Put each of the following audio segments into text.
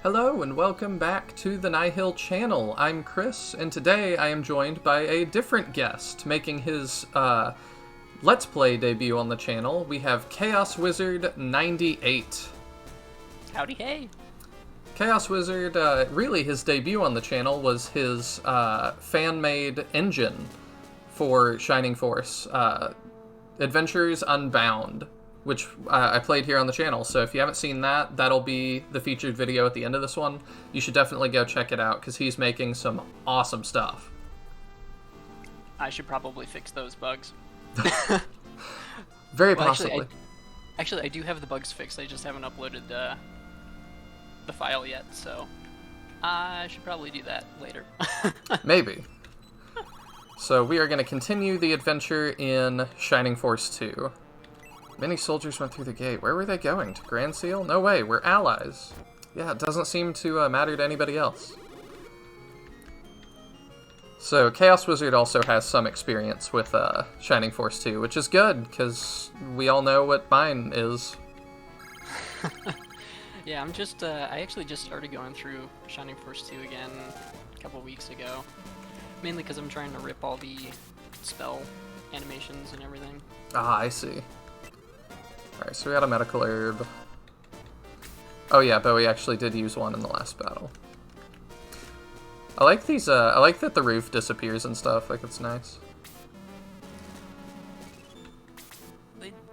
Hello and welcome back to the Nihil channel. I'm Chris, and today I am joined by a different guest making his Let's Play debut on the channel. We have Chaos Wizard 98. Howdy hey! Chaos Wizard, really his debut on the channel was his fan-made engine for Shining Force, Adventures Unbound, which I played here on the channel. So if you haven't seen that, that'll be the featured video at the end of this one. You should definitely go check it out, because he's making some awesome stuff. I should probably fix those bugs. Very Well, possibly. Actually, I do have the bugs fixed. I just haven't uploaded the file yet, so I should probably do that later. Maybe. So we are going to continue the adventure in Shining Force 2. Many soldiers went through the gate. Where were they going? To Grand Seal? No way, we're allies. Yeah, it doesn't seem to matter to anybody else. So Chaos Wizard also has some experience with Shining Force 2, which is good, because we all know what mine is. Yeah, I actually just started going through Shining Force 2 again a couple weeks ago. Mainly because I'm trying to rip all the spell animations and everything. Ah, I see. Alright, so we got a medical herb. Oh yeah, but we actually did use one in the last battle. I like these, I like that the roof disappears and stuff, like it's nice.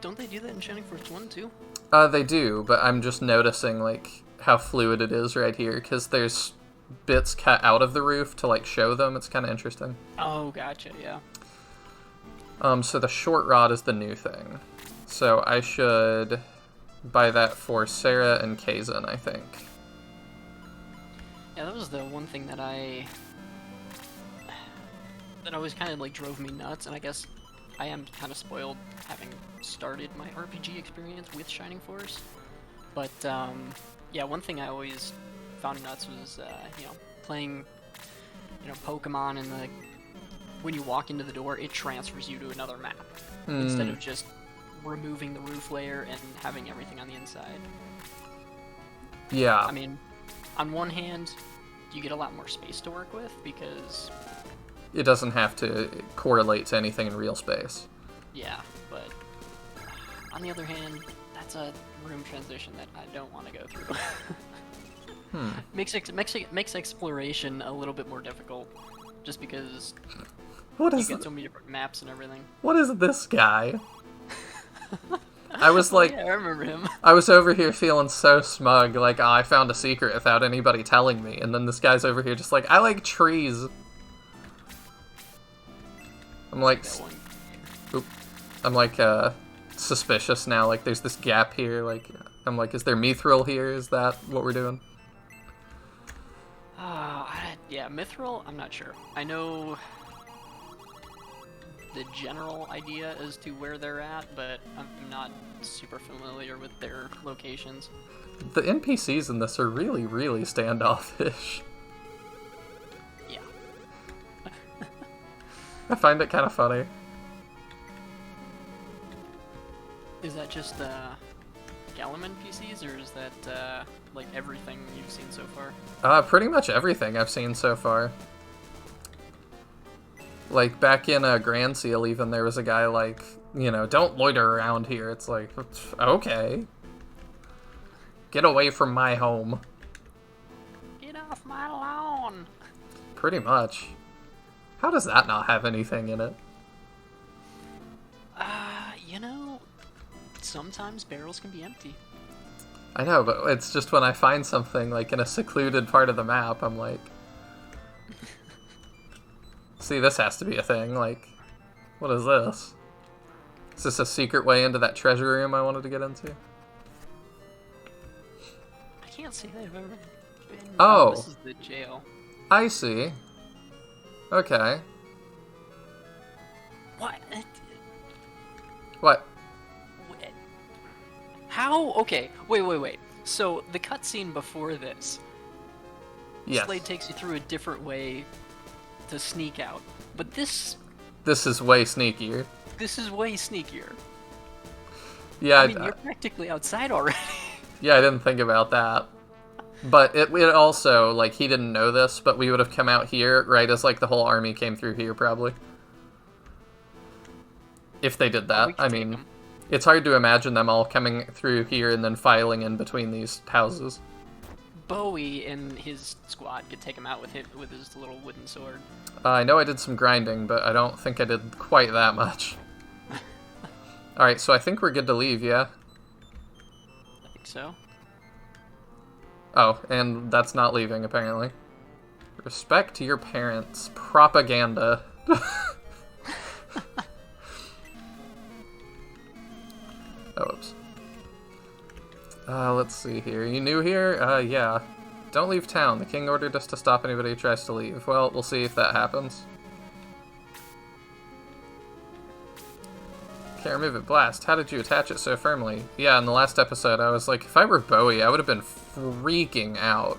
Don't they do that in Shining Force 1 too? They do, but I'm just noticing, like, how fluid it is right here, because there's bits cut out of the roof to, like, show them. It's kind of interesting. Oh, gotcha, yeah. So the short rod is the new thing. So I should buy that for Sarah and Kazan, I think. Yeah, that was the one thing that always kind of like drove me nuts, and I guess I am kind of spoiled having started my RPG experience with Shining Force. But yeah, one thing I always found nuts was playing Pokemon, and when you walk into the door, it transfers you to another map instead of just removing the roof layer and having everything on the inside. Yeah. I mean, on one hand, you get a lot more space to work with because it doesn't have to correlate to anything in real space. Yeah, but on the other hand, that's a room transition that I don't want to go through. Makes exploration a little bit more difficult, just because you get so many different maps and everything. What is this guy? I was like, yeah, I remember him. I was over here feeling so smug, like, oh, I found a secret without anybody telling me, and then this guy's over here just like, I like trees. I'm like, suspicious now, like, there's this gap here, like, I'm like, is there mithril here? Is that what we're doing? Yeah, mithril, I'm not sure. I know the general idea as to where they're at, but I'm not super familiar with their locations. The NPCs in this are really, really standoffish. Yeah. I find it kind of funny. Is that just Gallum NPCs, or is that like everything you've seen so far? Pretty much everything I've seen so far. Like, back in Grand Seal, even, there was a guy like, don't loiter around here. It's like, okay. Get away from my home. Get off my lawn! Pretty much. How does that not have anything in it? Sometimes barrels can be empty. I know, but it's just when I find something, like, in a secluded part of the map, I'm like... See, this has to be a thing, like... What is this? Is this a secret way into that treasure room I wanted to get into? I can't say that I've ever been... Oh! This is the jail. I see. Okay. What? What? How? Okay, wait. So, the cutscene before this, Yes. Slade takes you through a different way to sneak out. But this is way sneakier. This is way sneakier. Yeah, I mean, you're practically outside already. Yeah, I didn't think about that. But it also, like, he didn't know this, but we would have come out here right as, like, the whole army came through here, probably. If they did that. I mean, it's hard to imagine them all coming through here and then filing in between these houses. Bowie and his squad could take him out with his little wooden sword. I know I did some grinding, but I don't think I did quite that much. Alright, so I think we're good to leave, yeah? I think so. Oh, and that's not leaving, apparently. Respect your parents. Propaganda. Oh, oops. Let's see here. You new here? Yeah. Don't leave town. The king ordered us to stop anybody who tries to leave. Well, we'll see if that happens. Can't remove it. Blast. How did you attach it so firmly? Yeah, in the last episode, I was like, if I were Bowie, I would have been freaking out.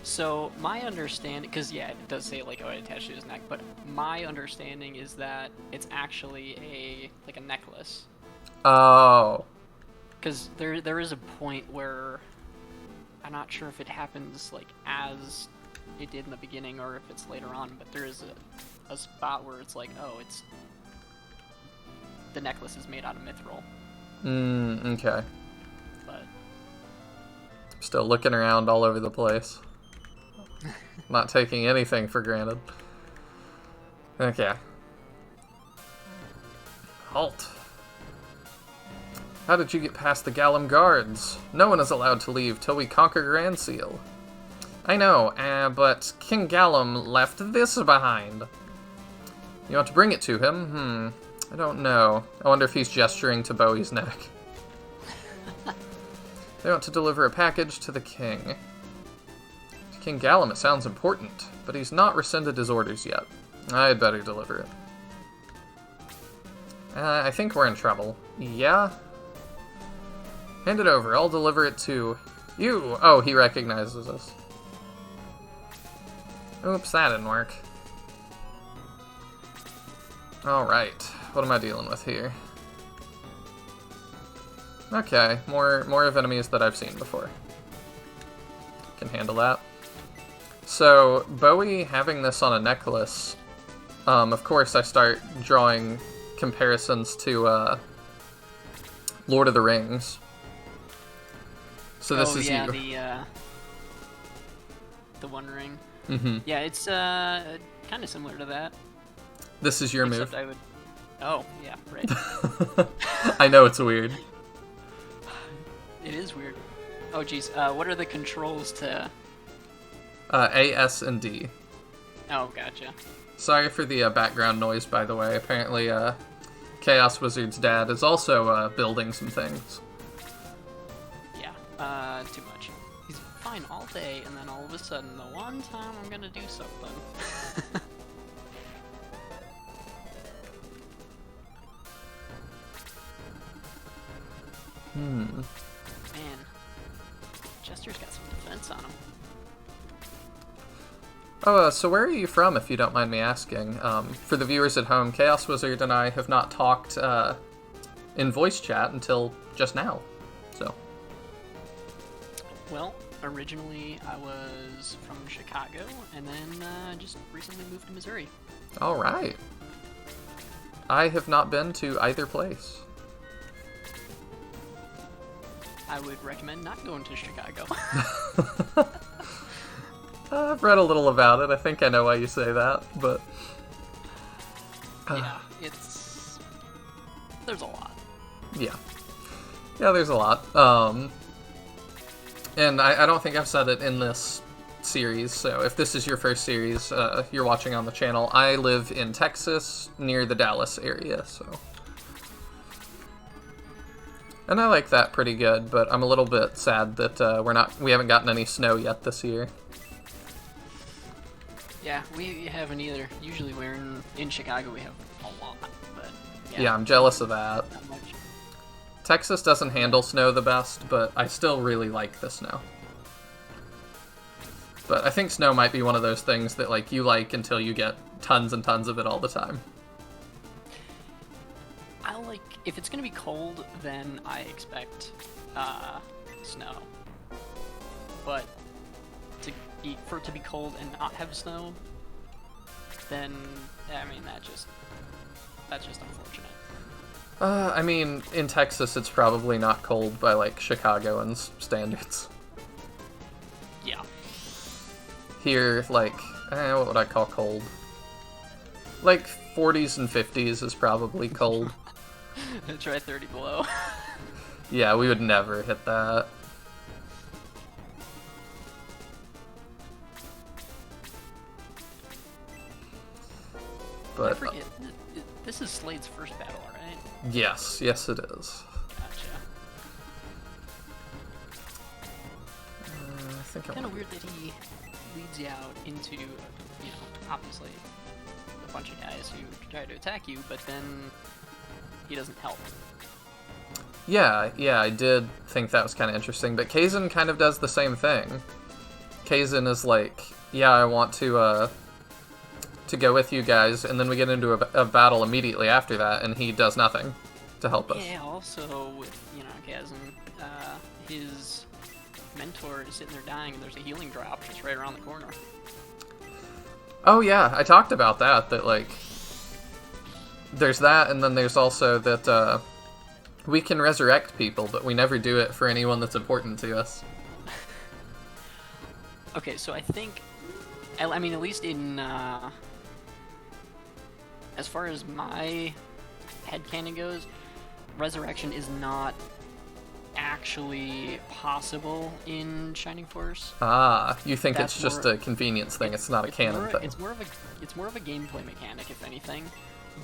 So, my understanding, because yeah, it does say, like, oh, it attached to his neck, but my understanding is that it's actually a necklace. Oh. Because there is a point where, I'm not sure if it happens, like, as it did in the beginning, or if it's later on, but there is a spot where it's like, oh, it's, the necklace is made out of mithril. Okay. But Still looking around all over the place. Not taking anything for granted. Okay. Halt. How did you get past the Gallum guards? No one is allowed to leave till we conquer Grand Seal. I know, but King Gallum left this behind. You want to bring it to him? I don't know. I wonder if he's gesturing to Bowie's neck. They want to deliver a package to the king. To King Gallum, it sounds important, but he's not rescinded his orders yet. I'd better deliver it. I think we're in trouble. Yeah? Hand it over. I'll deliver it to you. Oh, he recognizes us. Oops, that didn't work. Alright, what am I dealing with here? Okay, more of enemies that I've seen before. Can handle that. So, Bowie having this on a necklace, of course I start drawing comparisons to Lord of the Rings. So this is yeah, you. the One Ring. Mm-hmm. Yeah, it's kind of similar to that. This is your Except move. I would. Oh, yeah, right. I know it's weird. It is weird. Oh, geez. What are the controls to... A, S, and D. Oh, gotcha. Sorry for the background noise, by the way. Apparently, Chaos Wizard's dad is also building some things. Yeah, too much. He's fine all day, and then all of a sudden, the one time I'm gonna do something. Man, Jester's got some defense on him. Oh, so where are you from, if you don't mind me asking? For the viewers at home, Chaos Wizard and I have not talked in voice chat until just now, so. Well, originally I was from Chicago, and then just recently moved to Missouri. All right. I have not been to either place. I would recommend not going to Chicago. I've read a little about it. I think I know why you say that, but... Yeah, there's a lot. Yeah. Yeah, there's a lot. And I don't think I've said it in this series, so if this is your first series you're watching on the channel, I live in Texas, near the Dallas area, so... And I like that pretty good, but I'm a little bit sad that we haven't gotten any snow yet this year. Yeah, we haven't either. Usually we're in Chicago we have a lot, but yeah, I'm jealous of that. Not much. Texas doesn't handle snow the best, but I still really like the snow. But I think snow might be one of those things that like you like until you get tons and tons of it all the time. If it's gonna be cold, then I expect snow. But for it to be cold and not have snow, then I mean that's just unfortunate. I mean, in Texas, it's probably not cold by, like, Chicagoans' standards. Yeah. Here, like, what would I call cold? Like, 40s and 50s is probably cold. Try 30 below. Yeah, we would never hit that. But, I forget, this is Slade's first battle, right? yes, it is. Gotcha. I think Kind of weird that he leads you out into, you know, obviously a bunch of guys who try to attack you, but then he doesn't help. Yeah, I did think that was kind of interesting, but Kaizen kind of does the same thing. Kaizen is like, yeah, I want to go with you guys, and then we get into a battle immediately after that, and he does nothing to help us. Yeah, also with, Kazan, his mentor is sitting there dying, and there's a healing drop just right around the corner. Oh yeah, I talked about that, like, there's that, and then there's also that, we can resurrect people, but we never do it for anyone that's important to us. Okay, so I think, I mean, at least in, as far as my headcanon goes, resurrection is not actually possible in Shining Force. Ah, you think That's it's just more- a convenience thing, it's not a canon thing. It's more of a gameplay mechanic, if anything.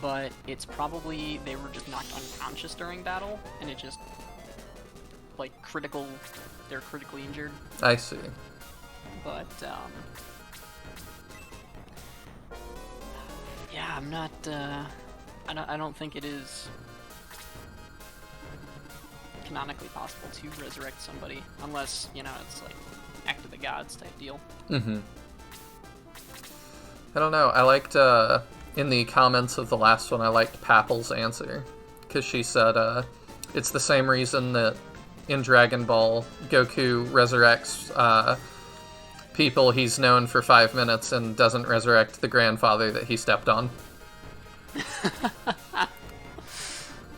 But it's probably they were just knocked unconscious during battle, and it just like they're critically injured. I see. But yeah, I'm not. I don't think it is canonically possible to resurrect somebody unless it's like Act of the Gods type deal. Mm-hmm. I don't know. I liked in the comments of the last one, I liked Papple's answer, because she said it's the same reason that in Dragon Ball, Goku resurrects people he's known for 5 minutes and doesn't resurrect the grandfather that he stepped on.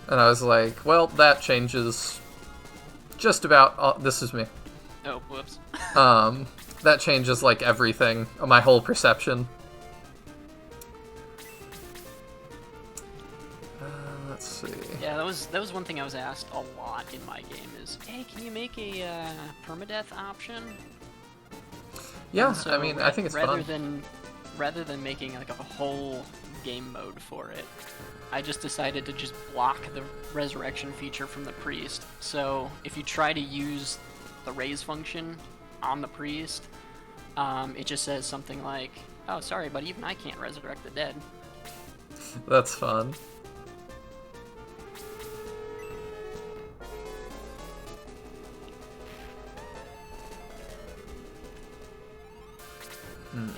And I was like, well, that changes just about all, this is me. Oh, whoops. That changes like everything, my whole perception. Let's see. Yeah, that was one thing I was asked a lot in my game is, hey, can you make a permadeath option? Yeah, So I mean, I think it's fun. Rather than making like a whole game mode for it, I just decided to just block the resurrection feature from the priest. So if you try to use the raise function on the priest, it just says something like, oh, sorry, but even I can't resurrect the dead. That's fun.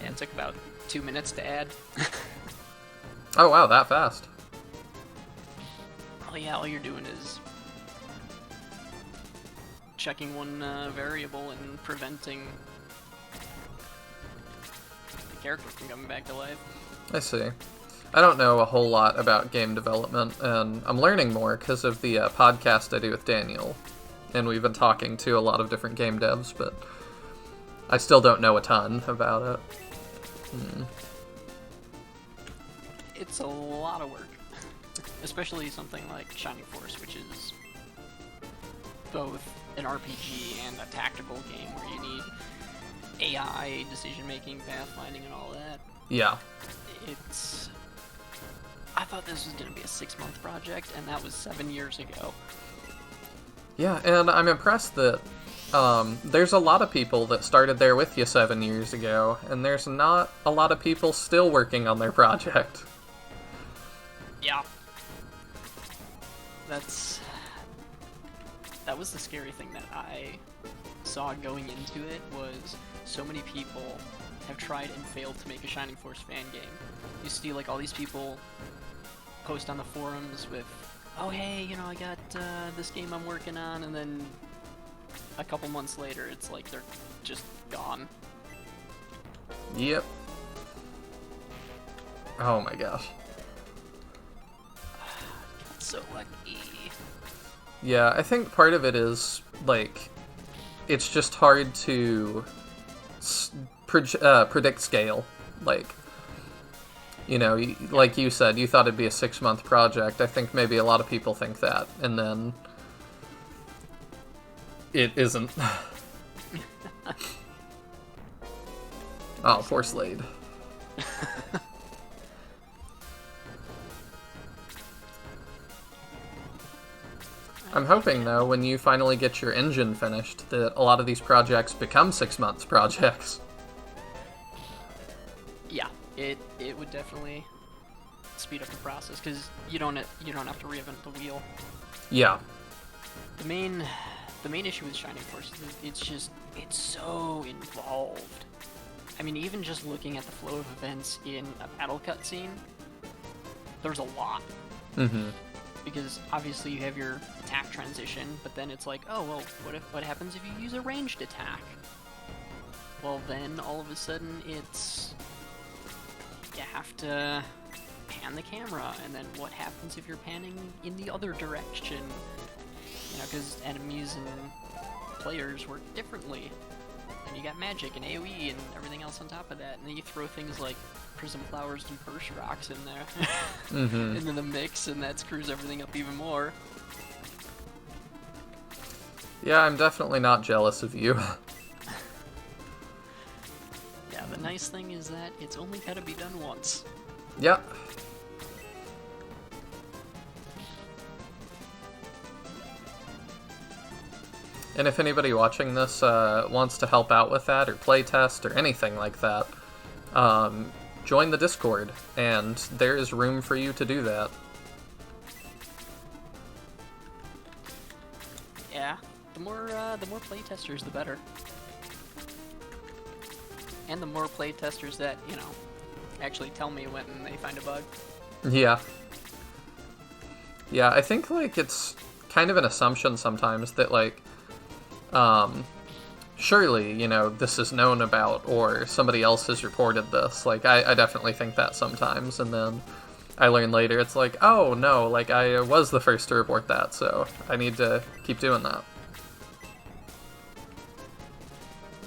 Yeah, it took about 2 minutes to add. Oh wow, that fast. Oh yeah, all you're doing is checking one variable and preventing the character from coming back to life. I see. I don't know a whole lot about game development, and I'm learning more because of the podcast I do with Daniel. And we've been talking to a lot of different game devs, but I still don't know a ton about it. It's a lot of work. Especially something like Shining Force, which is both an RPG and a tactical game where you need AI, decision-making, pathfinding, and all that. Yeah. I thought this was going to be a 6-month project, and that was 7 years ago. Yeah, and I'm impressed that there's a lot of people that started there with you 7 years ago, and there's not a lot of people still working on their project. Yeah. That was the scary thing that I saw going into it, was so many people have tried and failed to make a Shining Force fan game. You see like all these people post on the forums with, oh hey, I got this game I'm working on, and then a couple months later, it's like they're just gone. Yep. Oh my gosh. So lucky. Yeah, I think part of it is, like, it's just hard to predict scale. Like, you know, like you said, you thought it'd be a 6-month project. I think maybe a lot of people think that, and then it isn't. Oh, poor Slade. I'm hoping, though, when you finally get your engine finished, that a lot of these projects become 6-month projects. Yeah, it would definitely speed up the process, because you don't have to reinvent the wheel. Yeah. The main issue with Shining Force is it's so involved. I mean, even just looking at the flow of events in a battle cutscene, there's a lot. Mm-hmm. Because obviously you have your attack transition, but then it's like, oh well, what happens if you use a ranged attack? Well, then all of a sudden it's you have to pan the camera, and then what happens if you're panning in the other direction? You know, because enemies and players work differently. And you got magic and AoE and everything else on top of that, and then you throw things like prism flowers and burst rocks in there into the mix, and that screws everything up even more. Yeah, I'm definitely not jealous of you. Yeah, the nice thing is that it's only gotta be done once. Yep. And if anybody watching this wants to help out with that, or play test, or anything like that, join the Discord, and there is room for you to do that. Yeah, the more playtesters, the better. And the more playtesters that, you know, actually tell me when they find a bug. Yeah. Yeah, I think, like, it's kind of an assumption sometimes that, like, surely, you know, this is known about, or somebody else has reported this. Like, I definitely think that sometimes, and then I learn later, it's like, oh, no, like, I was the first to report that, so I need to keep doing that.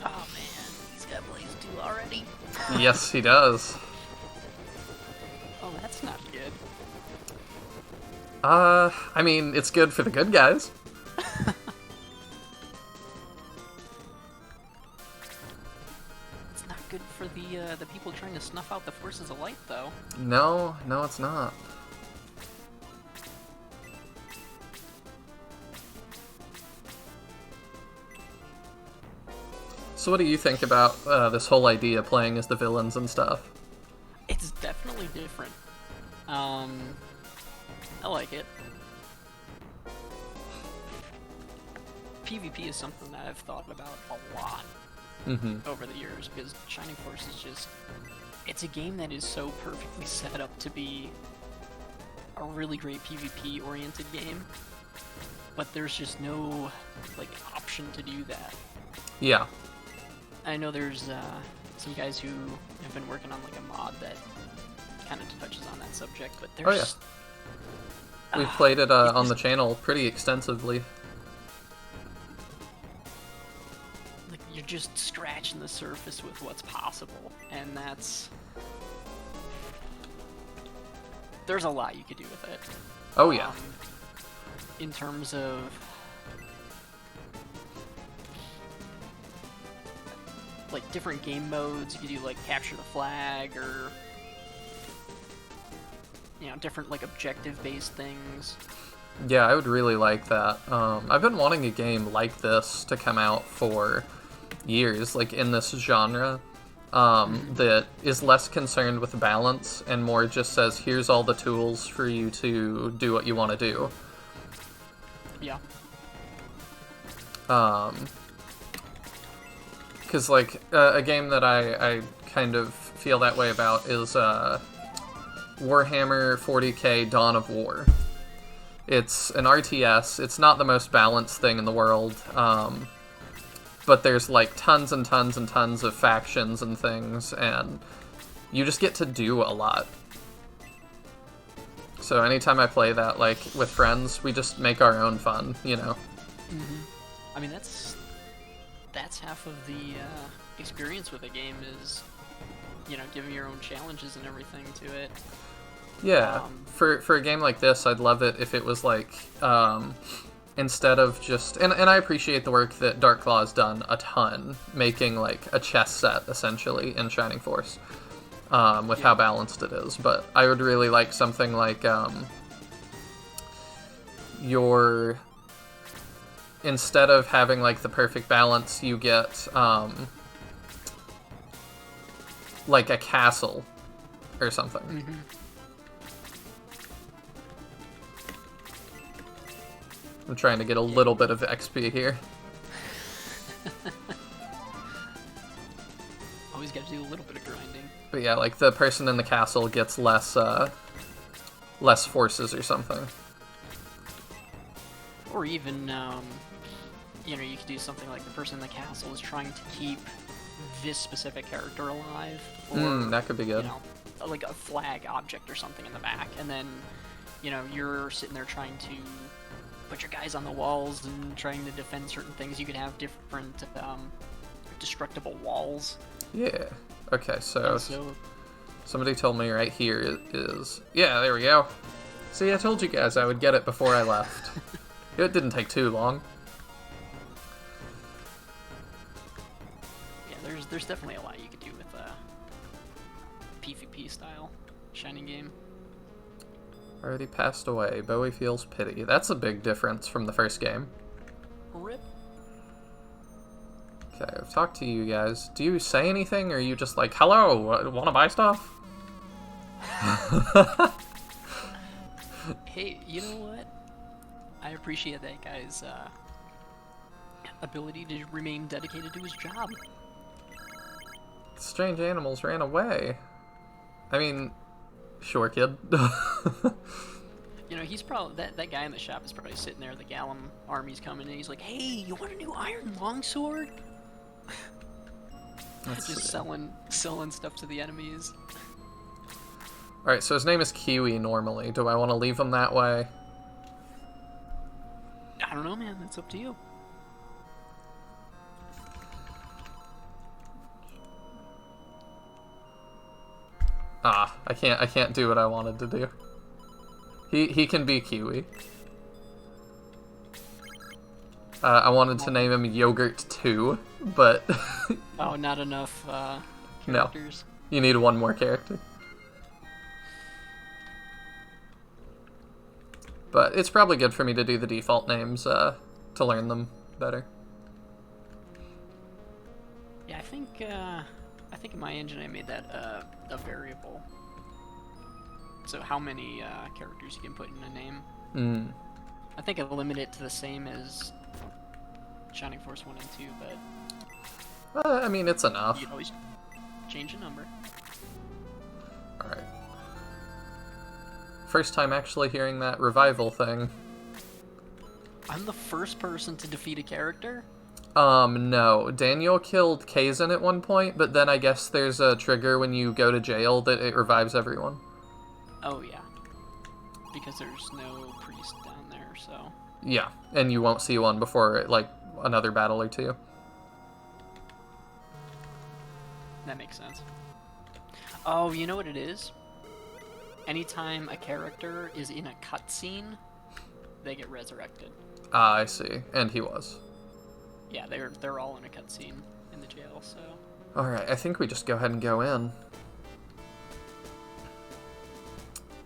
Oh man, he's got Blaze 2 already. Yes, he does. Oh, that's not good. I mean, it's good for the good guys. Good for the people trying to snuff out the forces of light, though. No, it's not. So what do you think about this whole idea of playing as the villains and stuff? It's definitely different. I like it. PvP is something that I've thought about a lot. Over the years, because Shining Force is just, it's a game that is so perfectly set up to be a really great PvP oriented game, but there's just no like option to do that. Yeah. I know there's some guys who have been working on like a mod that kind of touches on that subject, but there's We've played it on the channel pretty extensively. You're just scratching the surface with what's possible, and there's a lot you could do with it. Oh yeah. In terms of like different game modes, you could do like capture the flag, or you know, different like objective based things. Yeah, I would really like that. I've been wanting a game like this to come out for years, like in this genre, that is less concerned with balance and more just says, here's all the tools for you to do what you want to do. Yeah. Because, like, a game that I kind of feel that way about is Warhammer 40k Dawn of War. It's an RTS. It's not the most balanced thing in the world. but there's like tons and tons and tons of factions and things, and you just get to do a lot. So anytime I play that, like, with friends, we just make our own fun, you know? Mm-hmm. I mean, that's half of the experience with a game is, you know, giving your own challenges and everything to it. Yeah, for a game like this, I'd love it if it was like, instead of just... And I appreciate the work that Dark Claw's done a ton, making, like, a chess set, essentially, in Shining Force. With how balanced it is, but I would really like something like instead of having like the perfect balance, you get like a castle or something. Mm-hmm. I'm trying to get a little bit of XP here. Always got to do a little bit of grinding. But yeah, like the person in the castle gets less forces or something. Or even, you know, you could do something like the person in the castle is trying to keep this specific character alive. Or, that could be good. You know, like a flag object or something in the back. And then, you know, you're sitting there trying to put your guys on the walls and trying to defend certain things. You could have different destructible walls. Yeah. Okay, so somebody told me right here is... Yeah, there we go. See, I told you guys I would get it before I left. It didn't take too long. Yeah, there's definitely a lot you could do with a PvP style Shining game. Already passed away. Bowie feels pity. That's a big difference from the first game. RIP. Okay, I've talked to you guys. Do you say anything, or are you just like, hello, want to buy stuff? Hey, you know what? I appreciate that guy's ability to remain dedicated to his job. Strange animals ran away. I mean, sure, kid. You know, he's probably that guy in the shop is probably sitting there. The Gallum army's coming, and he's like, "Hey, you want a new iron longsword?" Just selling stuff to the enemies. Alright, so his name is Kiwi normally. Do I want to leave him that way? I don't know, man. That's up to you. Ah, I can't do what I wanted to do. He can be Kiwi. I wanted to name him Yogurt 2, but... Oh, not enough no. characters? You need one more character. But it's probably good for me to do the default names to learn them better. Yeah, I think in my engine I made that a variable. So how many characters you can put in a name. I think I limit it to the same as Shining Force 1 and 2, but... I mean, it's enough. You can always change a number. Alright. First time actually hearing that revival thing. I'm the first person to defeat a character? No. Daniel killed Kazan at one point, but then I guess there's a trigger when you go to jail that it revives everyone. Oh, yeah. Because there's no priest down there, so... Yeah, and you won't see one before, like, another battle or two. That makes sense. Oh, you know what it is? Anytime a character is in a cutscene, they get resurrected. Ah, I see. And he was. Yeah, they're all in a cutscene in the jail, so... Alright, I think we just go ahead and go in.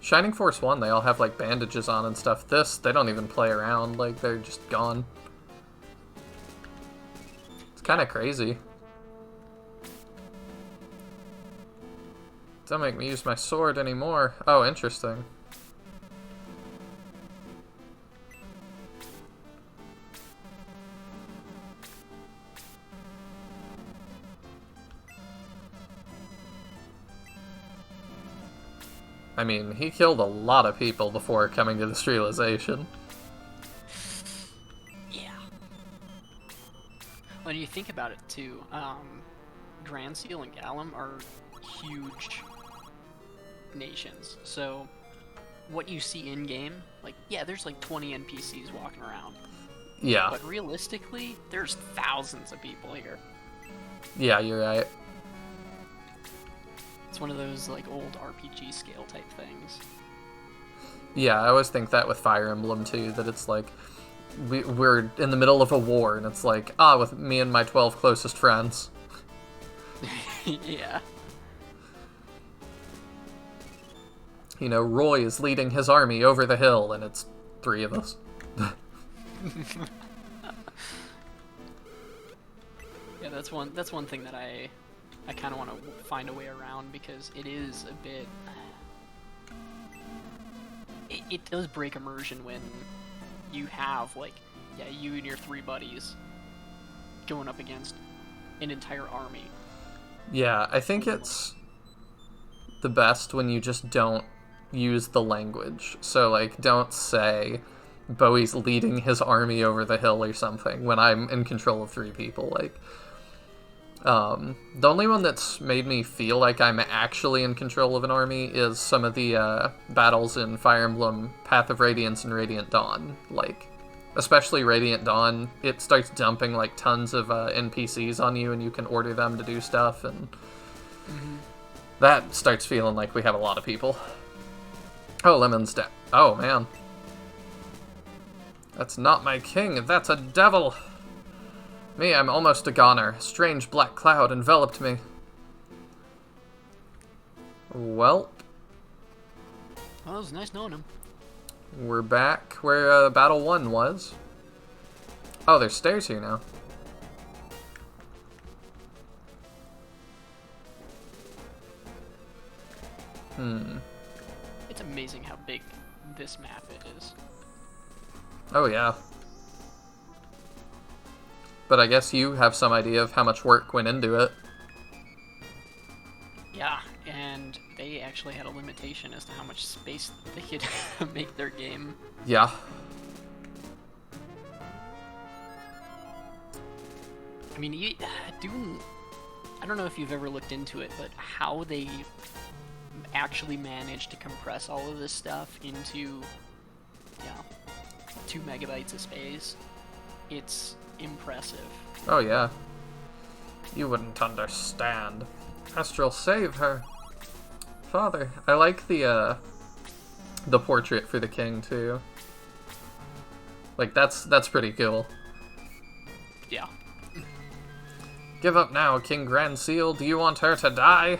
Shining Force 1, they all have, like, bandages on and stuff. This, they don't even play around. Like, they're just gone. It's kind of crazy. Don't make me use my sword anymore. Oh, interesting. I mean, he killed a lot of people before coming to this realization. Yeah. Well, you think about it too, Grand Seal and Gallum are huge nations. So what you see in game, like, yeah, there's like 20 NPCs walking around. Yeah. But realistically, there's thousands of people here. Yeah, you're right. It's one of those like old RPG scale type things. Yeah, I always think that with Fire Emblem too, that it's like we're in the middle of a war, and it's like, with me and my 12 closest friends. Yeah. You know, Roy is leading his army over the hill, and it's 3 of us. Yeah, that's one thing that I kind of want to find a way around, because it is a bit. It does break immersion when you have, like, yeah, you and your 3 buddies going up against an entire army. Yeah, I think it's the best when you just don't use the language. So, like, don't say Bowie's leading his army over the hill or something when I'm in control of 3 people. Like, the only one that's made me feel like I'm actually in control of an army is some of the battles in Fire Emblem Path of Radiance and Radiant Dawn. Like, especially Radiant Dawn, it starts dumping like tons of NPCs on you, and you can order them to do stuff, and that starts feeling like we have a lot of people. Oh, Lemon's dead. Oh, man. That's not my king, that's a devil! Me, I'm almost a goner. Strange black cloud enveloped me. Well, Well, it was nice knowing him. we're back where Battle 1 was. Oh, there's stairs here now. It's amazing how big this map is. Oh, yeah. But I guess you have some idea of how much work went into it. Yeah, and they actually had a limitation as to how much space they could make their game. Yeah. I mean, I don't know if you've ever looked into it, but how they actually managed to compress all of this stuff into, 2 megabytes of space, it's impressive. Oh, yeah. You wouldn't understand. Astral, save her. Father, I like the portrait for the king, too. Like, that's pretty cool. Yeah. Give up now, King Grand Seal. Do you want her to die?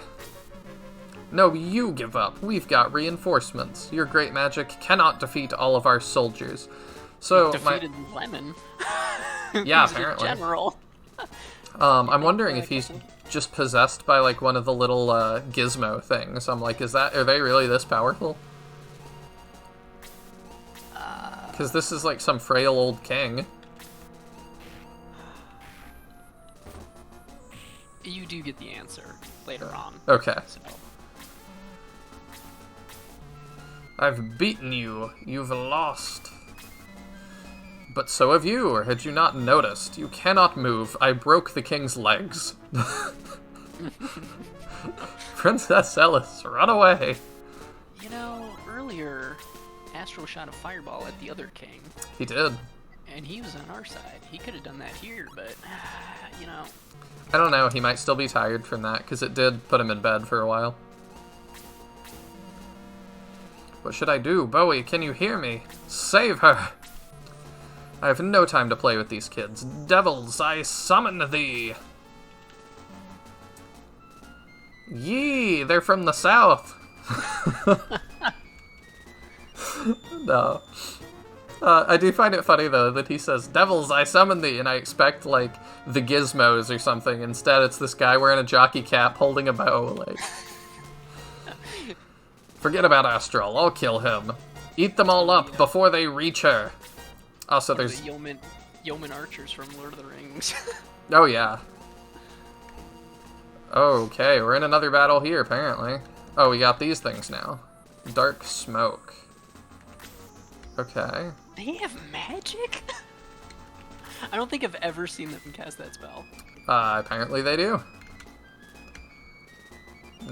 No, you give up. We've got reinforcements. Your great magic cannot defeat all of our soldiers. So, Defeated Lemon. Yeah, He's the apparently. General. I'm wondering if he's just possessed by, like, one of the little, gizmo things. I'm like, are they really this powerful? Because this is, like, some frail old king. You do get the answer later on. Okay. So. I've beaten you. You've lost. But so have you, or had you not noticed? You cannot move. I broke the king's legs. Princess Ellis, run away. You know, earlier, Astro shot a fireball at the other king, He did. and he was on our side. He could have done that here, but, you know. I don't know, he might still be tired from that, because it did put him in bed for a while. What should I do? Bowie, can you hear me? Save her! I have no time to play with these kids. Devils, I summon thee! Yee, they're from the south! No. I do find it funny, though, that he says, Devils, I summon thee, and I expect, like, the Gizmos or something. Instead, it's this guy wearing a jockey cap holding a bow, like... Forget about Astral, I'll kill him. Eat them all up before they reach her. Also, there's... The yeoman archers from Lord of the Rings. Oh, yeah. Okay, we're in another battle here, apparently. Oh, we got these things now. Dark smoke. Okay. They have magic? I don't think I've ever seen them cast that spell. Apparently they do.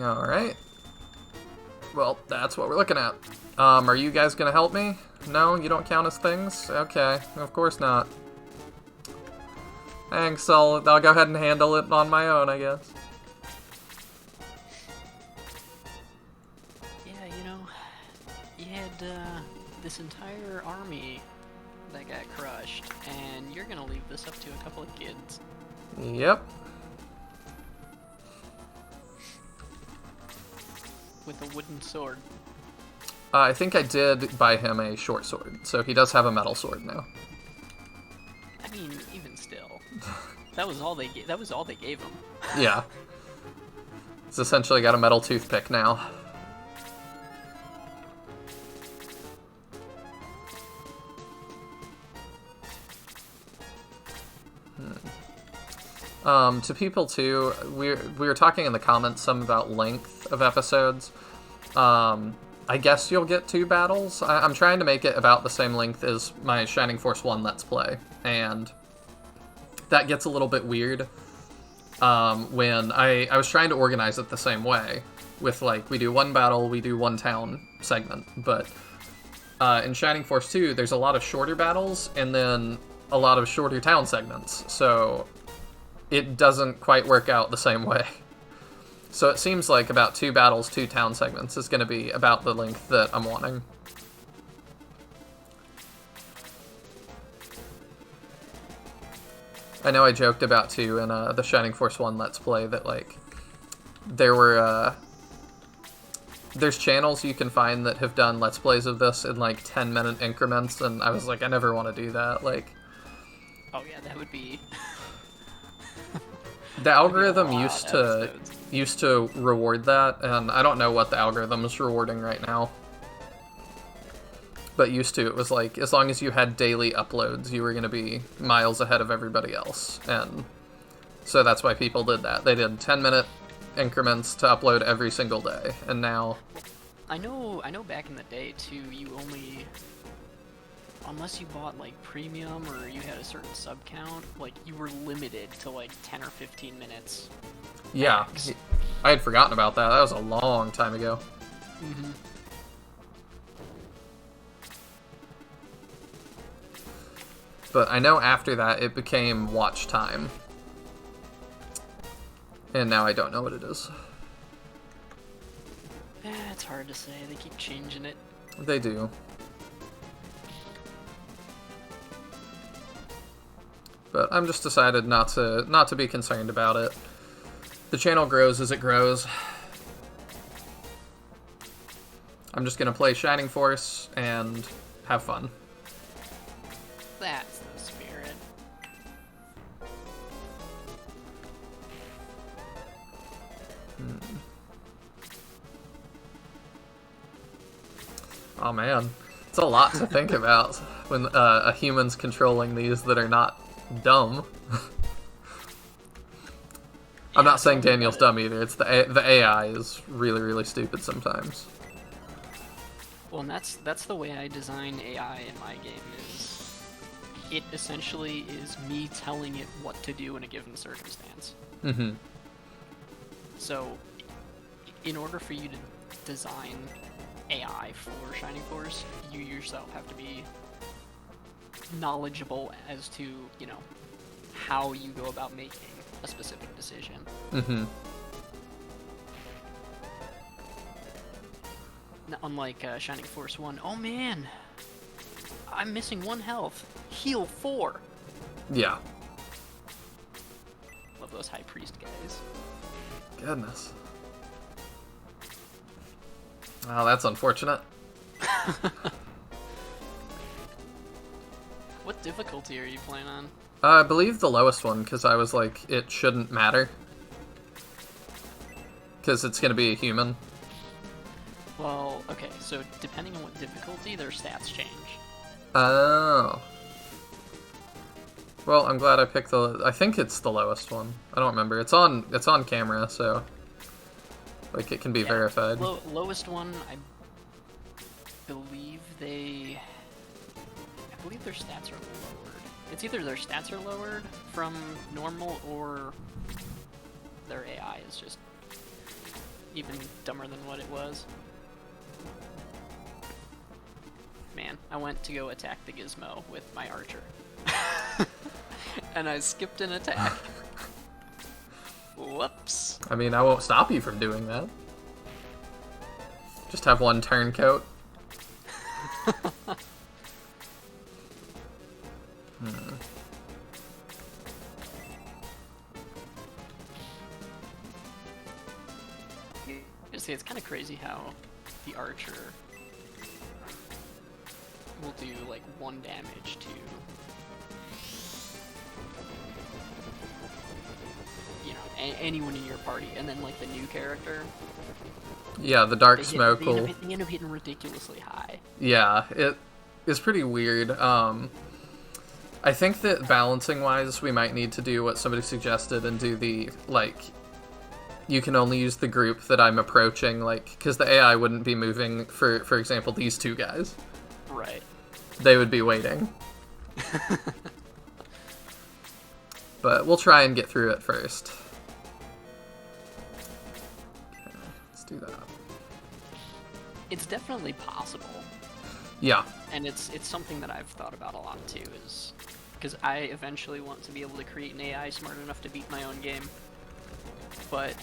Alright. Well, that's what we're looking at. Are you guys gonna help me? No, you don't count as things? Okay, of course not. Thanks, I'll go ahead and handle it on my own, I guess. Yeah, you know, you had this entire army that got crushed, and you're gonna leave this up to a couple of kids. Yep. With a wooden sword. I think I did buy him a short sword, so he does have a metal sword now. I mean, even still, that was all they gave him. Yeah. It's essentially got a metal toothpick now. To people too, we were talking in the comments some about length of episodes. I guess you'll get 2 battles. I'm trying to make it about the same length as my Shining Force 1 Let's Play, and that gets a little bit weird when I was trying to organize it the same way, with like, we do 1 battle, we do 1 town segment, but in Shining Force 2, there's a lot of shorter battles, and then a lot of shorter town segments, so it doesn't quite work out the same way. So it seems like about 2 battles, 2 town segments is going to be about the length that I'm wanting. I know I joked about too in the Shining Force 1 Let's Play that like there's channels you can find that have done Let's Plays of this in like 10-minute increments, and I was like, I never want to do that. Like, oh yeah, that would be. The algorithm used to reward that, and I don't know what the algorithm is rewarding right now. But used to, it was like, as long as you had daily uploads, you were going to be miles ahead of everybody else. And so that's why people did that. They did 10-minute increments to upload every single day, and now... I know back in the day, too, you only... Unless you bought, like, premium or you had a certain sub count, like, you were limited to, like, 10 or 15 minutes. Yeah, max. I had forgotten about that. That was a long time ago. Mm-hmm. But I know after that, it became watch time. And now I don't know what it is. It's hard to say. They keep changing it. They do. But I'm just decided not to be concerned about it. The channel grows as it grows. I'm just gonna play Shining Force and have fun. That's the spirit. Oh man, it's a lot to think about when a human's controlling these that are not dumb. I'm not saying Daniel's dumb either. It's the AI is really, really stupid sometimes. Well, and that's the way I design AI in my game. Is it essentially is me telling it what to do in a given circumstance. Mm-hmm. So, in order for you to design AI for Shining Force, you yourself have to be knowledgeable as to, you know, how you go about making a specific decision. Mm-hmm. Now, unlike Shining Force 1, oh man, I'm missing 1 health. Heal 4. Yeah. Love those High Priest guys. Goodness. Oh, that's unfortunate. What difficulty are you playing on? I believe the lowest one, because I was like, it shouldn't matter. Because it's going to be a human. Well, okay, so depending on what difficulty, their stats change. Oh. Well, I'm glad I picked I think it's the lowest one. I don't remember. It's on camera, so like it can be verified. Lowest one, I believe their stats are lowered. It's either their stats are lowered from normal or their AI is just even dumber than what it was. Man, I went to go attack the gizmo with my archer. And I skipped an attack. Whoops. I mean, I won't stop you from doing that. Just have one turncoat. You see, it's kind of crazy how the archer will do like 1 damage to, you know, anyone in your party, and then like the new character. Yeah, the dark smoke they will... end up hitting ridiculously high. Yeah, it is pretty weird. I think that balancing-wise, we might need to do what somebody suggested and do the, like, you can only use the group that I'm approaching, like, because the AI wouldn't be moving, for example, these 2 guys. Right. They would be waiting. But we'll try and get through it first. Okay, let's do that. It's definitely possible. Yeah. And it's something that I've thought about a lot too, is because I eventually want to be able to create an AI smart enough to beat my own game. But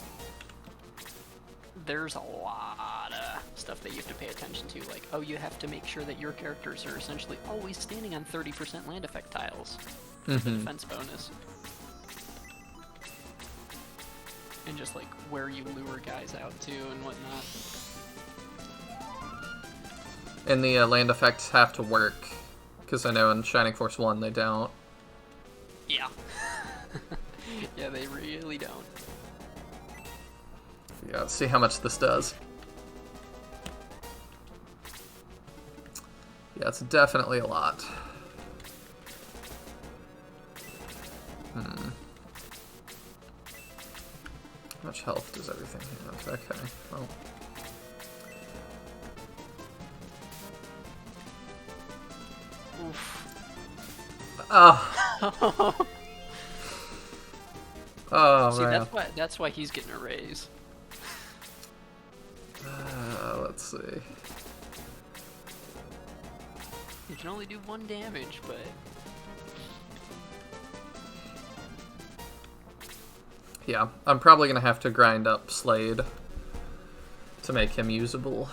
there's a lot of stuff that you have to pay attention to, like, oh, you have to make sure that your characters are essentially always standing on 30% land effect tiles for the defense bonus. And just like where you lure guys out to and whatnot. And the land effects have to work, because I know in Shining Force 1 they don't. Yeah. Yeah, they really don't. Yeah, let's see how much this does. Yeah, it's definitely a lot. How much health does everything have? Okay, well... Oof. Oh. Oh, See, man. that's why he's getting a raise. Let's see. You can only do 1 damage, but... Yeah, I'm probably gonna have to grind up Slade to make him usable.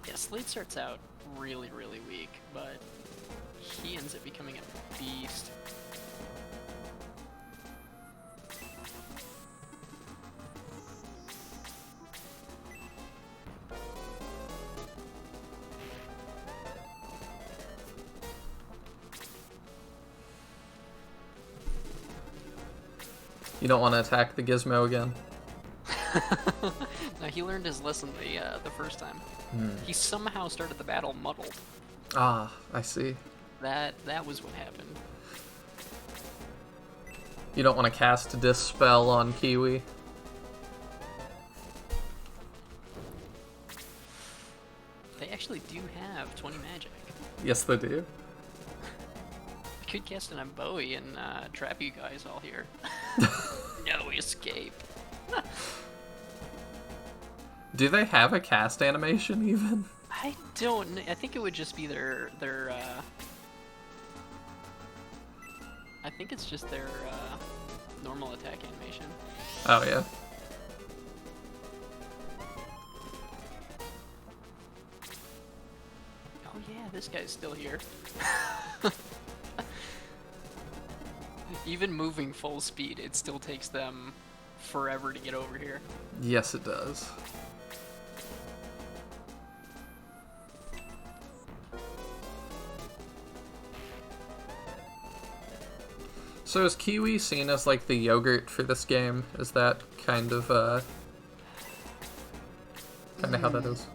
Yeah, Slade starts out really, really weak, but he ends up becoming a beast. You don't want to attack the gizmo again? No, he learned his lesson the first time. He somehow started the battle muddled. Ah, I see. That was what happened. You don't want to cast Dispel on Kiwi? They actually do have 20 magic. Yes, they do. I could cast it on Bowie and trap you guys all here. No escape. Do they have a cast animation even? I don't. I think it would just be their. I think it's just their normal attack animation. Oh yeah. Oh yeah, this guy's still here. Even moving full speed, it still takes them forever to get over here. Yes, it does. So is Kiwi seen as like the yogurt for this game? Is that kind of how that is?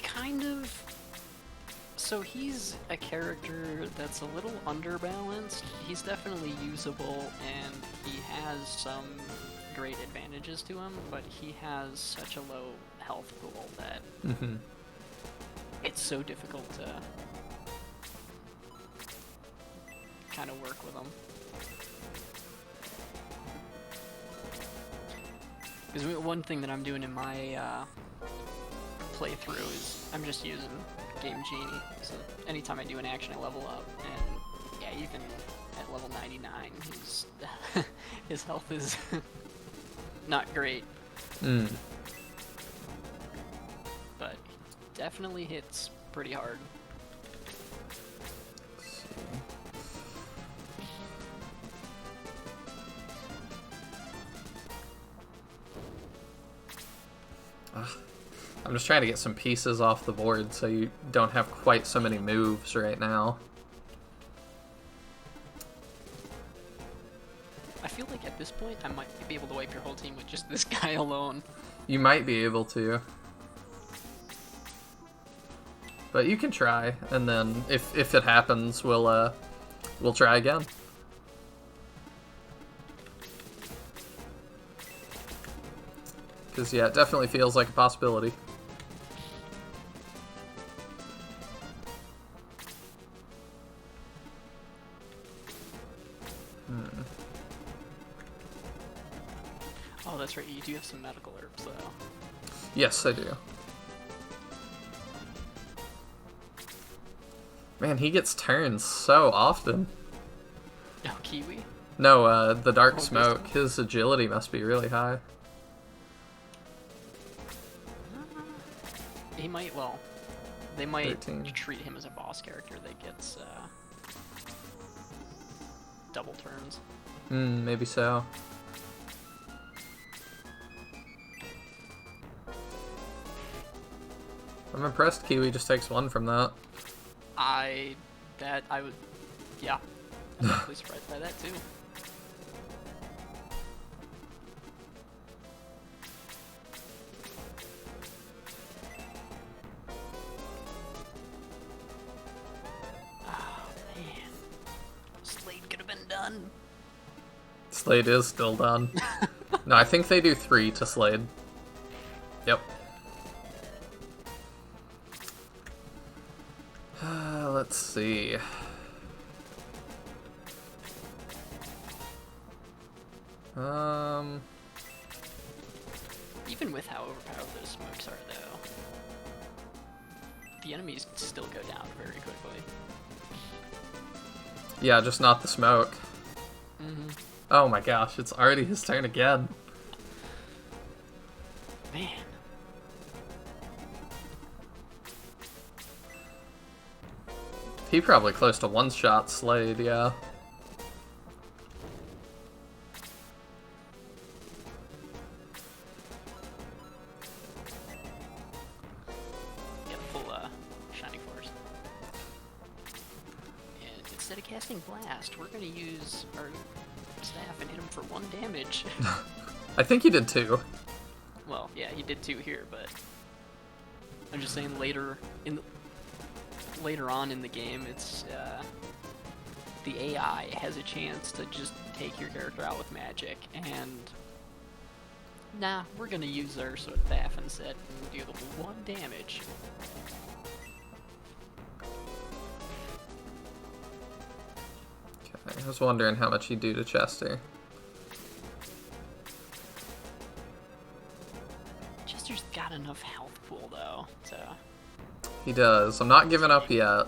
Kind of. So he's a character that's a little underbalanced. He's definitely usable, and he has some great advantages to him, but he has such a low health pool that it's so difficult kind of work with them. Because one thing that I'm doing in my playthrough is I'm just using Game Genie. So anytime I do an action, I level up, and yeah, even at level 99, his health is not great. Mm. But he definitely hits pretty hard. I'm just trying to get some pieces off the board so you don't have quite so many moves right now. I feel like at this point I might be able to wipe your whole team with just this guy alone. You might be able to. But you can try, and then if it happens, we'll try again. Because, yeah, it definitely feels like a possibility. Oh, that's right, you do have some medical herbs, though. Yes, I do. Man, he gets turned so often. Oh, Kiwi? No, the Dark Oh, Smoke. Crystal. His agility must be really high. He might, well, they might 13. treat him as a boss character that gets double turns. Maybe so. I'm impressed Kiwi just takes one from that. I would, yeah. I'm definitely surprised by that, too. Oh, man. Slade could have been done. Slade is still done. No, I think they do 3 to Slade. Yep. Let's see. Even with how overpowered those smokes are, though, the enemies still go down very quickly. Yeah, just not the smoke. Mm-hmm. Oh my gosh, it's already his turn again. Man. He probably close to one-shot Slade, yeah. Get full Shining Force. And instead of casting Blast, we're gonna use our staff and hit him for 1 damage. I think he did 2. Well, yeah, he did 2 here, but I'm just saying later on in the game, it's the AI has a chance to just take your character out with magic, and nah, we're gonna use our staff instead and deal 1 damage. Okay, I was wondering how much he'd do to Chester. Chester's got enough health pool though, so He does. I'm not giving up yet.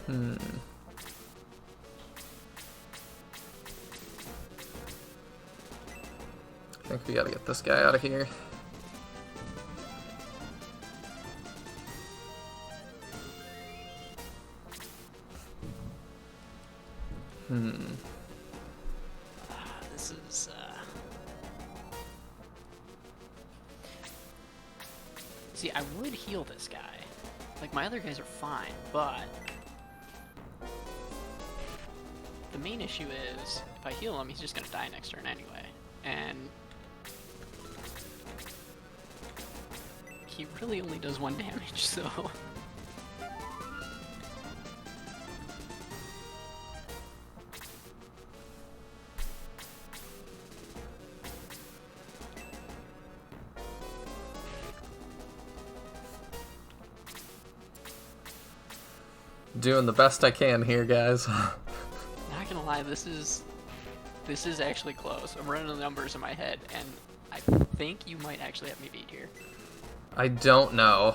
I think we gotta get this guy out of here. this is see, I would heal this guy. Like, my other guys are fine, but the main issue is if I heal him, he's just gonna die next turn anyway. And he really only does 1 damage, so Doing the best I can here, guys. Not gonna lie, this is actually close. I'm running the numbers in my head, and I think you might actually have me beat here. I don't know.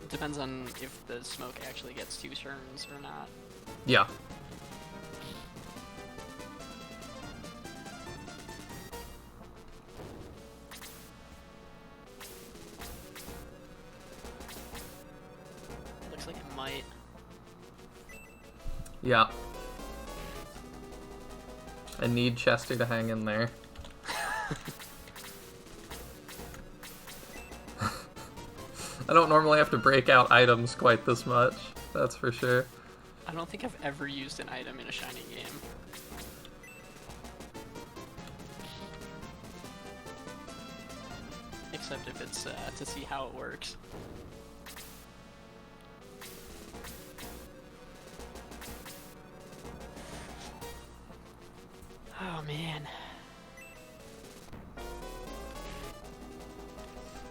It depends on if the smoke actually gets 2 turns or not. Yeah. Looks like it might. Yeah. I need Chester to hang in there. I don't normally have to break out items quite this much, that's for sure. I don't think I've ever used an item in a Shining game. Except if it's to see how it works. Oh man.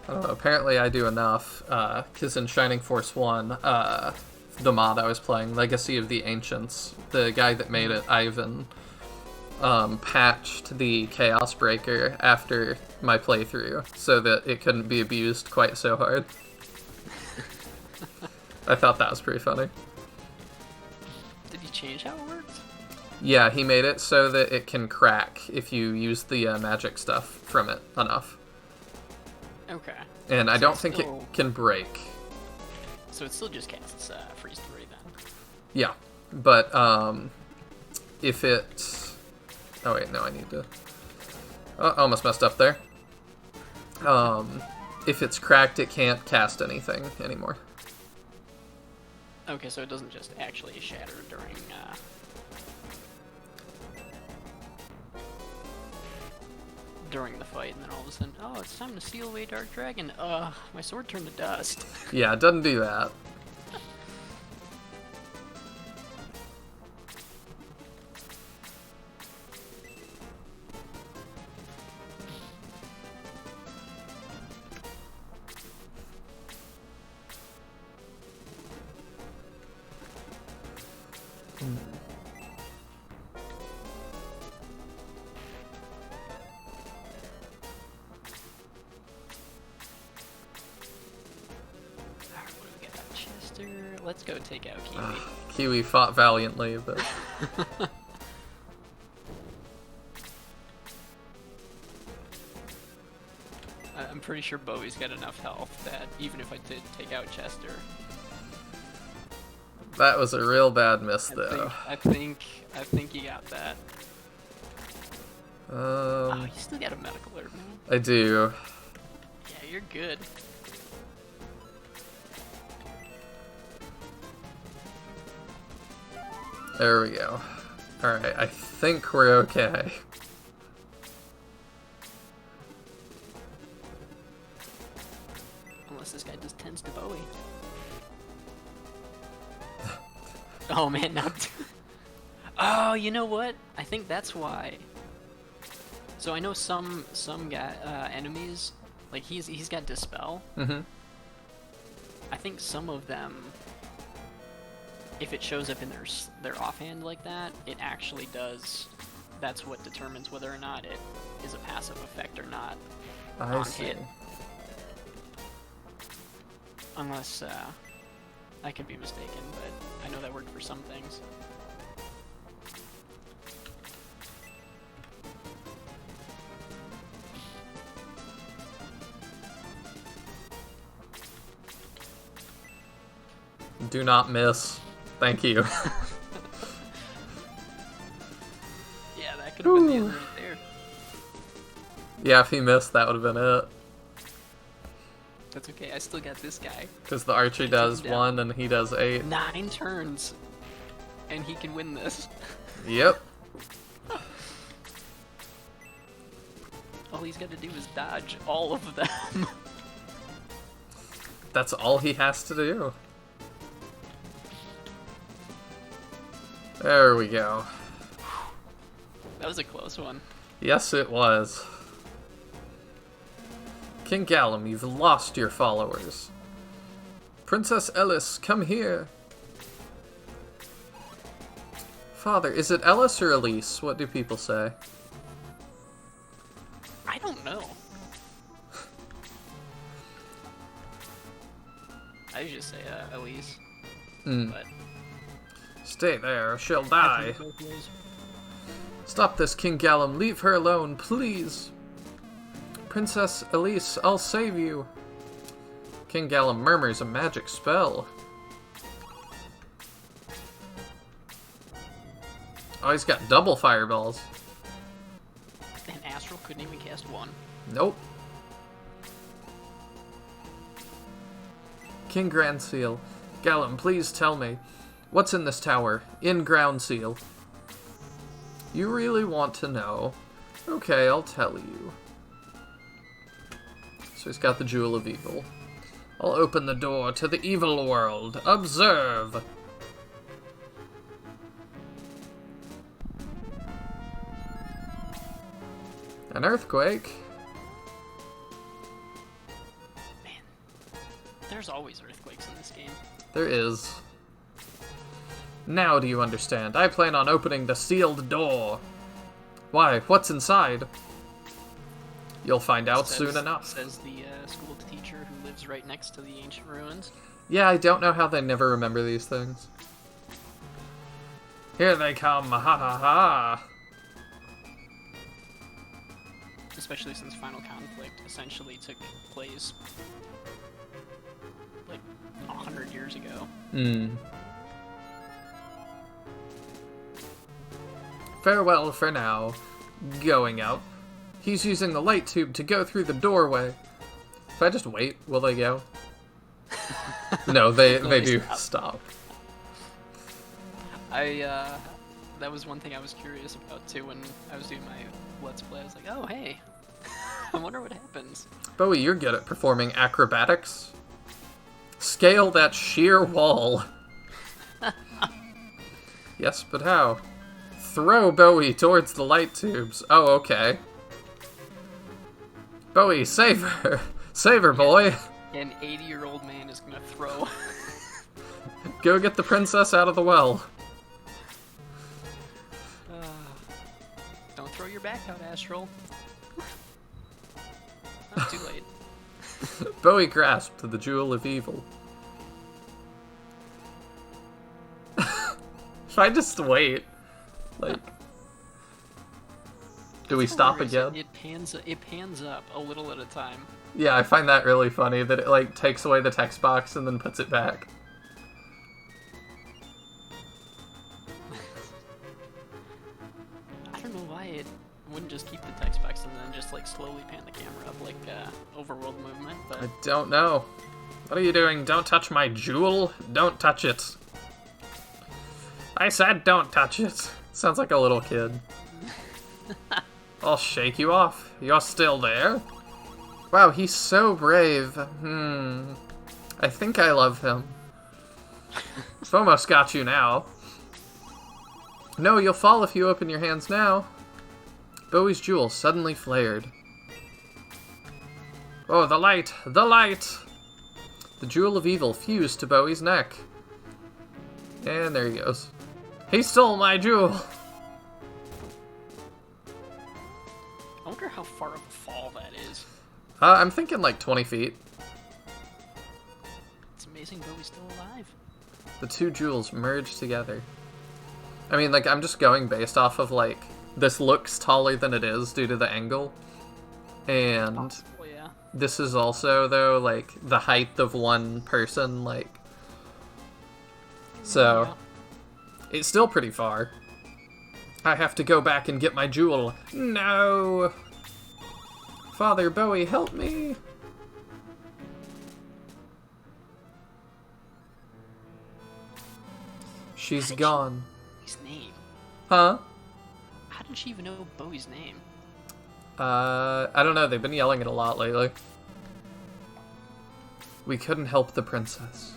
I don't know, apparently I do enough, because in Shining Force 1, the mod I was playing, Legacy of the Ancients, the guy that made it, Ivan, patched the Chaos Breaker after my playthrough, so that it couldn't be abused quite so hard. I thought that was pretty funny. Did he change how it works? Yeah, he made it so that it can crack if you use the magic stuff from it enough. Okay. And I So don't it's think still- it can break. So it still just casts freeze 3 then. Yeah, but if it... Oh wait, no, I need to... Oh, I almost messed up there. If it's cracked, it can't cast anything anymore. Okay, so it doesn't just actually shatter during the fight, and then all of a sudden, oh, it's time to seal away Dark Dragon. My sword turned to dust. Yeah, it doesn't do that. Alright, what do we got? Chester. Let's go take out Kiwi. Kiwi fought valiantly, but... I'm pretty sure Bowie's got enough health that even if I did take out Chester, That was a real bad miss, I though. think he got that. Oh, you still got a medical herb, man. I do. Yeah, you're good. There we go. Alright, I think we're okay. Unless this guy just tends to Bowie. Oh man, not. Oh, you know what? I think that's why. So I know some guy enemies, like he's got Dispel. Mm-hmm. I think some of them, if it shows up in their offhand like that, it actually does. That's what determines whether or not it is a passive effect or not. I on see. hit. Unless I could be mistaken, but I know that worked for some things. Do not miss. Thank you. Yeah, that could have been the end right there. Yeah, if he missed, that would have been it. That's okay, I still got this guy. Because the archer does down. 1 and he does 8. 9 turns, and he can win this. Yep. All he's got to do is dodge all of them. That's all he has to do. There we go. That was a close one. Yes, it was. King Gallum, you've lost your followers. Princess Ellis, come here. Father, is it Ellis or Elise? What do people say? I don't know. I usually say Elise. But Stay there, or she'll die. both ways. Stop this, King Gallum. Leave her alone, please. Princess Elise, I'll save you. King Gallum murmurs a magic spell. Oh, he's got double fireballs. And Astral couldn't even cast one. Nope. King Grand Seal. Gallum, please tell me. What's in this tower? In Ground Seal. You really want to know? Okay, I'll tell you. So he's got the Jewel of Evil. I'll open the door to the evil world. Observe! An earthquake? Man, there's always earthquakes in this game. There is. Now do you understand? I plan on opening the sealed door. Why? What's inside? You'll find out soon enough. Says the school teacher who lives right next to the ancient ruins. Yeah, I don't know how they never remember these things. Here they come, ha ha ha! Especially since Final Conflict essentially took place like 100 years ago. Farewell for now. Going out. He's using the light tube to go through the doorway. If I just wait, will they go? No, they do stop. That was one thing I was curious about too when I was doing my Let's Play. I was like, oh hey, I wonder what happens. Bowie, you're good at performing acrobatics. Scale that sheer wall. Yes, but how? Throw Bowie towards the light tubes. Oh, okay. Bowie, save her! Save her, boy! An 80-year-old man is gonna throw. Go get the princess out of the well. Don't throw your back out, Astral. Not too late. Bowie grasped the Jewel of Evil. If I just wait, like... Do we stop again? It pans up a little at a time. Yeah, I find that really funny, that it, like, takes away the text box and then puts it back. I don't know why it wouldn't just keep the text box and then just, like, slowly pan the camera up like overworld movement, but... I don't know. What are you doing? Don't touch my jewel. Don't touch it. I said don't touch it. Sounds like a little kid. I'll shake you off. You're still there? Wow, he's so brave. I think I love him. I've almost got you now. No, you'll fall if you open your hands now. Bowie's jewel suddenly flared. Oh, the light! The light! The Jewel of Evil fused to Bowie's neck. And there he goes. He stole my jewel! I wonder how far of a fall that is. I'm thinking like 20 feet. It's amazing Bowie's still alive. The two jewels merged together. I mean, like, I'm just going based off of, like, this looks taller than it is due to the angle. And Possible, yeah. this is also, though, like, the height of one person, like... So, Yeah. it's still pretty far. I have to go back and get my jewel. No! Father Bowie, help me! She's gone. His name. Huh? How did she even know Bowie's name? I don't know. They've been yelling it a lot lately. We couldn't help the princess.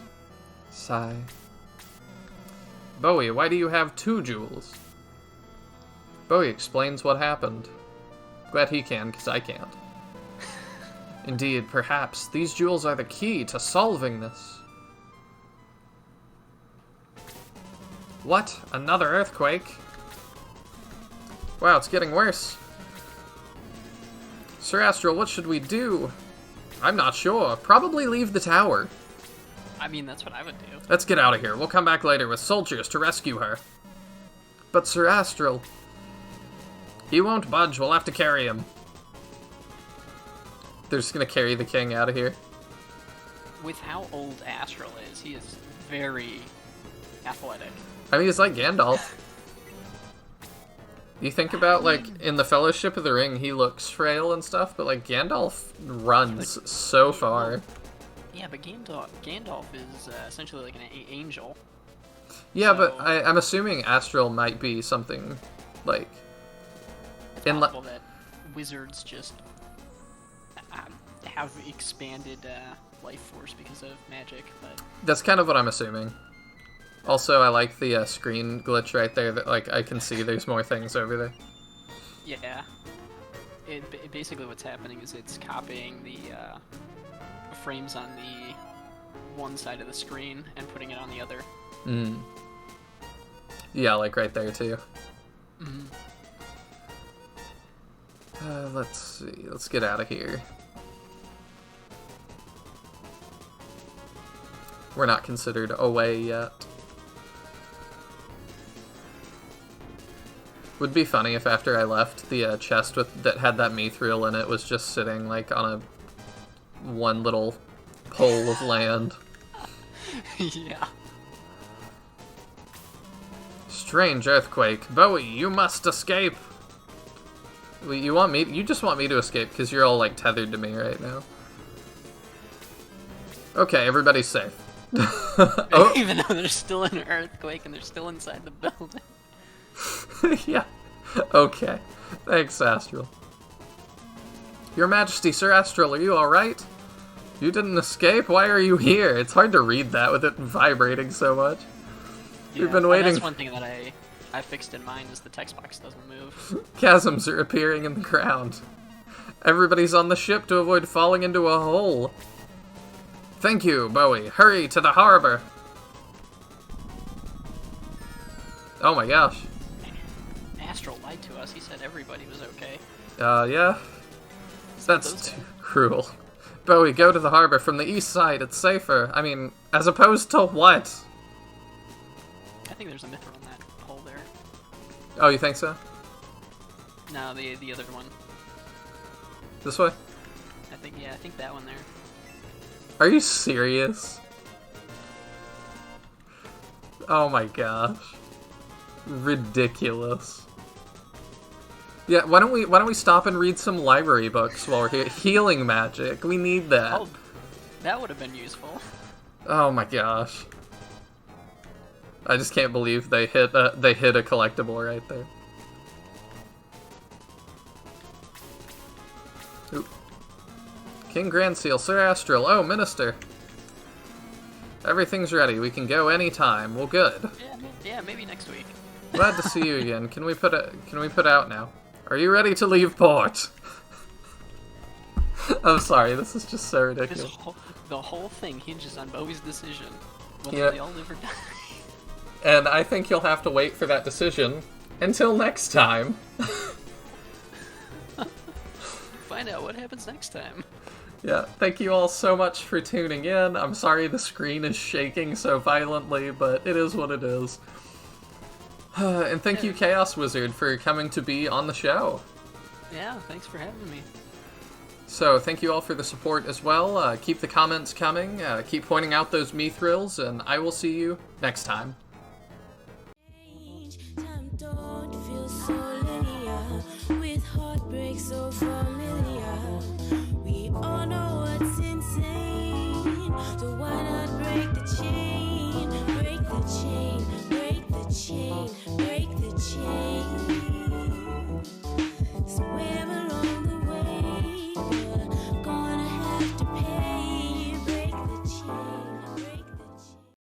Sigh. Bowie, why do you have two jewels? Bowie explains what happened. Glad he can, because I can't. Indeed, perhaps these jewels are the key to solving this. What? Another earthquake? Wow, it's getting worse. Sir Astral, what should we do? I'm not sure. Probably leave the tower. I mean, that's what I would do. Let's get out of here. We'll come back later with soldiers to rescue her. But Sir Astral... He won't budge. We'll have to carry him. They're just gonna carry the king out of here. With how old Astral is, he is very athletic. I mean, he's like Gandalf. You think about, like, in the Fellowship of the Ring, he looks frail and stuff, but, like, Gandalf runs so far. Yeah, but Gandalf is essentially like an angel. Yeah, so but I'm assuming Astral might be something, like... It's possible that wizards just have expanded life force because of magic, but... That's kind of what I'm assuming. Also, I like the screen glitch right there that, like, I can see there's more things over there. Yeah. Basically what's happening is it's copying the frames on the one side of the screen and putting it on the other. Mm. Yeah, like right there, too. Mm-hmm. Let's see. Let's get out of here. We're not considered away yet. Would be funny if after I left, the chest that had that mithril in it was just sitting like on one little pole of land. Yeah. Strange earthquake. Bowie, you must escape! You just want me to escape because you're all like tethered to me right now. Okay, everybody's safe. Oh. Even though there's still an earthquake and they're still inside the building. Yeah. Okay. Thanks, Astral. Your Majesty, Sir Astral, are you alright? You didn't escape? Why are you here? It's hard to read that with it vibrating so much. Yeah, We've been waiting. That's one thing that I fixed in mine is the text box doesn't move. Chasms are appearing in the ground. Everybody's on the ship to avoid falling into a hole. Thank you, Bowie. Hurry to the harbor. Oh my gosh. Astral lied to us. He said everybody was okay. Yeah. That's too cruel. Bowie, go to the harbor from the east side. It's safer. I mean, as opposed to what? I think there's a mithril in that hole there. Oh, you think so? No, the other one. This way? I think that one there. Are you serious? Oh my gosh. Ridiculous. Yeah, why don't we stop and read some library books while we're here? Healing magic. We need that. Oh, that would have been useful. Oh my gosh. I just can't believe they hit a collectible right there. Ooh. King Grand Seal, Sir Astral. Oh, Minister. Everything's ready. We can go anytime. Well, good. Yeah, maybe next week. Glad to see you again. Can we put out now? Are you ready to leave port? I'm sorry, this is just so ridiculous. The whole thing hinges on Bowie's decision. Whether Yeah. they all live or die. And I think you'll have to wait for that decision until next time. Find out what happens next time. Yeah, thank you all so much for tuning in. I'm sorry the screen is shaking so violently, but it is what it is. And thank you, Chaos Wizard, for coming to be on the show. Yeah, thanks for having me. So, thank you all for the support as well. Keep the comments coming, keep pointing out those mithrills, and I will see you next time. Time don't feel so linear with heartbreak so